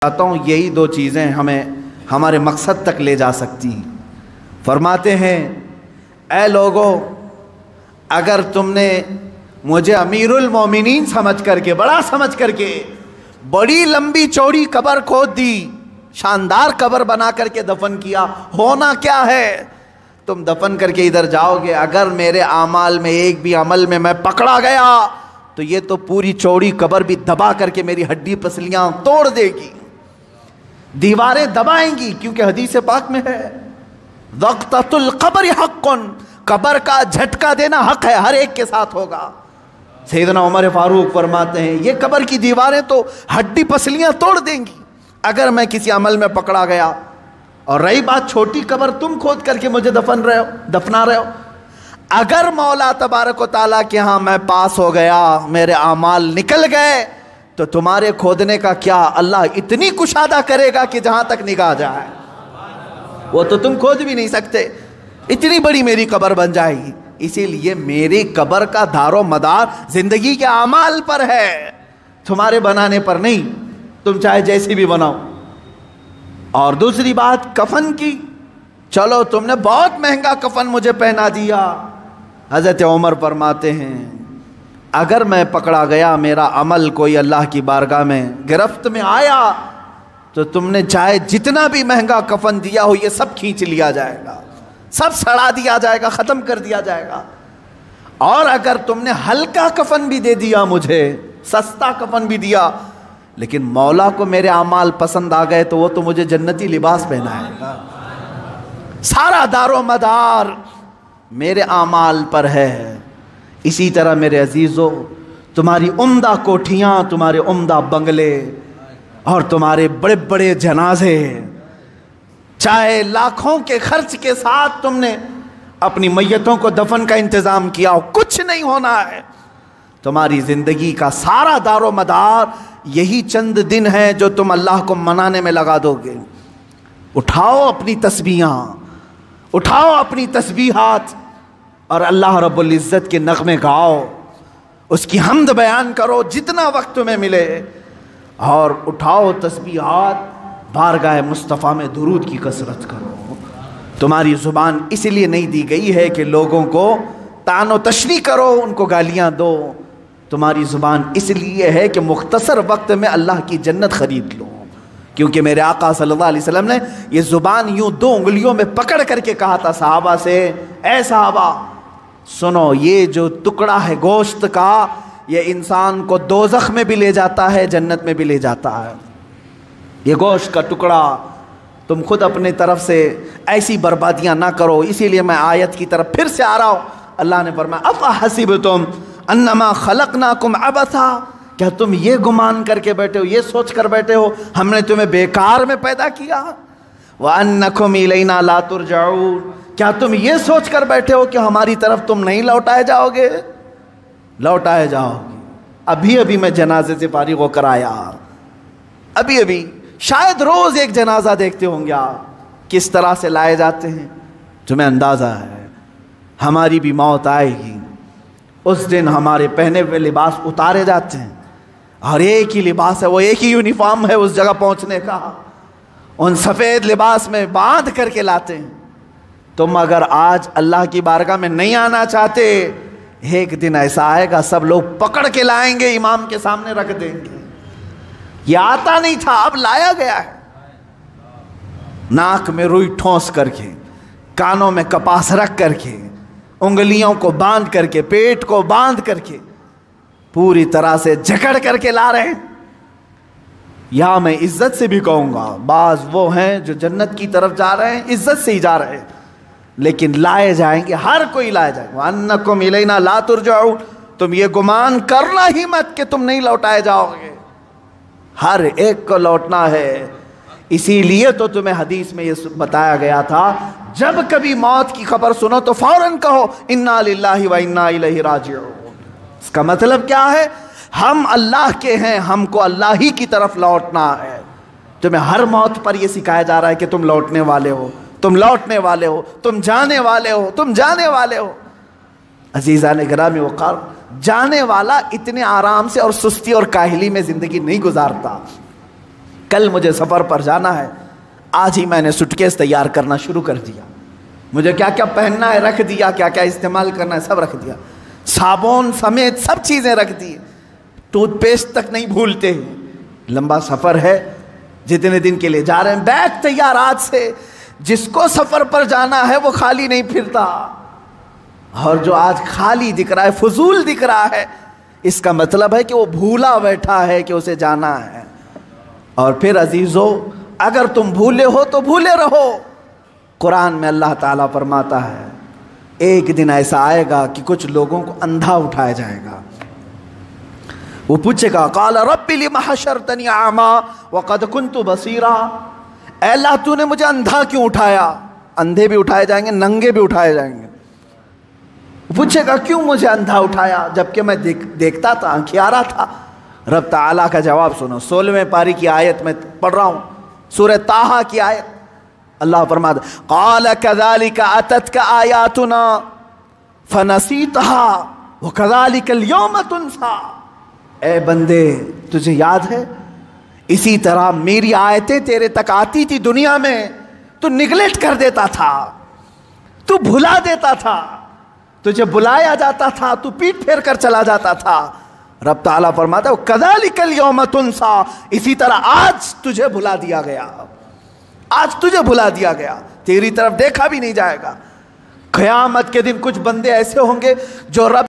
चाहता हूँ यही दो चीज़ें हमें हमारे मकसद तक ले जा सकती हैं। फरमाते हैं, ऐ लोगों, अगर तुमने मुझे अमीरुल मोमिनीन समझ करके, बड़ा समझ करके बड़ी लंबी चौड़ी कब्र खोद दी, शानदार कब्र बना करके दफन किया, होना क्या है? तुम दफन करके इधर जाओगे, अगर मेरे आमाल में एक भी अमल में मैं पकड़ा गया तो ये तो पूरी चौड़ी कब्र भी दबा करके मेरी हड्डी पसलियां तोड़ देगी, दीवारें दबाएंगी, क्योंकि हदीस पाक में है वक्ततुल क़ब्र हक़्क़ुन, कब्र का झटका देना हक है, हर एक के साथ होगा। सैयदना उमर फारूक फरमाते हैं, ये कब्र की दीवारें तो हड्डी पसलियां तोड़ देंगी अगर मैं किसी अमल में पकड़ा गया। और रही बात छोटी कब्र तुम खोद करके मुझे दफना रहे हो, अगर मौला तबारक व तआला के यहाँ मैं पास हो गया, मेरे आमाल निकल गए, तो तुम्हारे खोदने का क्या, अल्लाह इतनी कुशादा करेगा कि जहां तक निगाह जाए वो तो तुम खोद भी नहीं सकते, इतनी बड़ी मेरी कब्र बन जाएगी। इसीलिए मेरी कब्र का दारो मदार जिंदगी के आमाल पर है, तुम्हारे बनाने पर नहीं, तुम चाहे जैसी भी बनाओ। और दूसरी बात कफन की, चलो तुमने बहुत महंगा कफन मुझे पहना दिया, हजरत उमर फरमाते हैं अगर मैं पकड़ा गया, मेरा अमल कोई अल्लाह की बारगाह में गिरफ्त में आया, तो तुमने चाहे जितना भी महंगा कफन दिया हो ये सब खींच लिया जाएगा, सब सड़ा दिया जाएगा, ख़त्म कर दिया जाएगा। और अगर तुमने हल्का कफन भी दे दिया मुझे, सस्ता कफन भी दिया, लेकिन मौला को मेरे अमाल पसंद आ गए, तो वो तो मुझे जन्नती लिबास पहनाएगा। सारा दारो मदार मेरे आमाल पर है। इसी तरह मेरे अजीज़ों, तुम्हारी उम्दा कोठियाँ, तुम्हारे उम्दा बंगले और तुम्हारे बड़े बड़े जनाजे, चाहे लाखों के खर्च के साथ तुमने अपनी मैयतों को दफन का इंतज़ाम किया हो, कुछ नहीं होना है। तुम्हारी ज़िंदगी का सारा दारो मदार यही चंद दिन है जो तुम अल्लाह को मनाने में लगा दोगे। उठाओ अपनी तस्बीहां, उठाओ अपनी तस्बीहात और अल्लाह रब्बुल इज़्ज़त के नग़मे गाओ, उसकी हम्द बयान करो जितना वक्त तुम्हें मिले, और उठाओ तस्बीहात, बारगाह मुस्तफ़ा में दुरूद की कसरत करो। तुम्हारी ज़ुबान इसलिए नहीं दी गई है कि लोगों को तानो तशनी करो, उनको गालियाँ दो। तुम्हारी ज़ुबान इसलिए है कि मुख्तसर वक्त में अल्लाह की जन्नत ख़रीद लो, क्योंकि मेरे आका सल्लल्लाहु अलैहि वसल्लम ने ये ज़ुबान यूँ दो उंगलियों में पकड़ करके कहा था सहाबा से, ऐ सहाबा सुनो, ये जो टुकड़ा है गोश्त का, ये इंसान को दोज़ख में भी ले जाता है, जन्नत में भी ले जाता है। ये गोश्त का टुकड़ा, तुम खुद अपने तरफ से ऐसी बर्बादियाँ ना करो। इसीलिए मैं आयत की तरफ फिर से आ रहा हूँ। अल्लाह ने फरमाया, अफ़हसिबतुम अन्नमा खलक़नाकुम अबसा, क्या तुम ये गुमान करके बैठे हो, ये सोच कर बैठे हो हमने तुम्हें बेकार में पैदा किया? व अन्नकुम इलैना ला तुरजाऊन, क्या तुम ये सोच कर बैठे हो कि हमारी तरफ तुम नहीं लौटाए जाओगे? लौटाए जाओगे। अभी अभी मैं जनाजे से फारिग होकर आया, अभी अभी, शायद रोज़ एक जनाजा देखते होंगे आप, किस तरह से लाए जाते हैं। तुम्हें अंदाज़ा है हमारी भी मौत आएगी, उस दिन हमारे पहने हुए लिबास उतारे जाते हैं, और एक ही लिबास है, वो एक ही यूनिफॉर्म है उस जगह पहुंचने का, उन सफ़ेद लिबास में बांध करके लाते हैं। तुम अगर आज अल्लाह की बारगाह में नहीं आना चाहते, एक दिन ऐसा आएगा सब लोग पकड़ के लाएंगे, इमाम के सामने रख देंगे। ये आता नहीं था, अब लाया गया है। नाक में रुई ठोंस करके, कानों में कपास रख करके, उंगलियों को बांध करके, पेट को बांध करके, पूरी तरह से जकड़ करके ला रहे हैं। या मैं इज्जत से भी कहूँगा, बाज वो हैं जो जन्नत की तरफ जा रहे हैं, इज्जत से ही जा रहे हैं, लेकिन लाए जाएंगे, हर कोई लाया जाएगा। अन्नकुम इलैना ला तुरजाऊन, तुम ये गुमान करना ही मत कि तुम नहीं लौटाए जाओगे, हर एक को लौटना है। इसीलिए तो तुम्हें हदीस में ये बताया गया था, जब कभी मौत की खबर सुनो तो फौरन कहो इन्ना लिल्लाहि व इन्ना इलैहि राजिऊन। इसका मतलब क्या है? हम अल्लाह के हैं, हमको अल्लाह ही की तरफ लौटना है। तुम्हें हर मौत पर यह सिखाया जा रहा है कि तुम लौटने वाले हो, तुम लौटने वाले हो, तुम जाने वाले हो, तुम जाने वाले हो। अजीज़ान गिरामी वक़ार, जाने वाला इतने आराम से और सुस्ती और काहिली में ज़िंदगी नहीं गुजारता। कल मुझे सफ़र पर जाना है, आज ही मैंने सूटकेस तैयार करना शुरू कर दिया। मुझे क्या क्या पहनना है रख दिया, क्या क्या इस्तेमाल करना है सब रख दिया, साबुन समेत सब चीज़ें रख दी, टूथपेस्ट तक नहीं भूलते। लंबा सफ़र है, जितने दिन के लिए जा रहे हैं, बैग तैयार आज से। जिसको सफ़र पर जाना है वो खाली नहीं फिरता, और जो आज खाली दिख रहा है, फजूल दिख रहा है, इसका मतलब है कि वो भूला बैठा है कि उसे जाना है। और फिर अजीज़ों, अगर तुम भूले हो तो भूले रहो। कुरान में अल्लाह ताला फरमाता है एक दिन ऐसा आएगा कि कुछ लोगों को अंधा उठाया जाएगा। वो पूछेगा क़ाल रब्बि लिमा हशरतनी आमा वक़द कुन्तु बसीरा, अल्लाह तूने मुझे अंधा क्यों उठाया। अंधे भी उठाए जाएंगे, नंगे भी उठाए जाएंगे। पूछेगा क्यों मुझे अंधा उठाया जबकि मैं देखता था, आंखियारा था। रब ताला का जवाब सुनो, 16वें पारी की आयत में पढ़ रहा हूँ, सूरह ताहा की आयत। अल्लाह फरमाता क़ाल कज़ालिका अततका आयातुना फनसीतहा व कज़ालिकल यौम तुनसा। ए बंदे, तुझे याद है इसी तरह मेरी आयतें तेरे तक आती थी दुनिया में, तू निगलेक्ट कर देता था, तू भुला देता था, तुझे बुलाया जाता था, तू पीठ फेर कर चला जाता था। रब ताला फरमाता है कज़ालिकल यौम तुनसा, इसी तरह आज तुझे भुला दिया गया, आज तुझे भुला दिया गया, तेरी तरफ देखा भी नहीं जाएगा। क़यामत के दिन कुछ बंदे ऐसे होंगे जो रब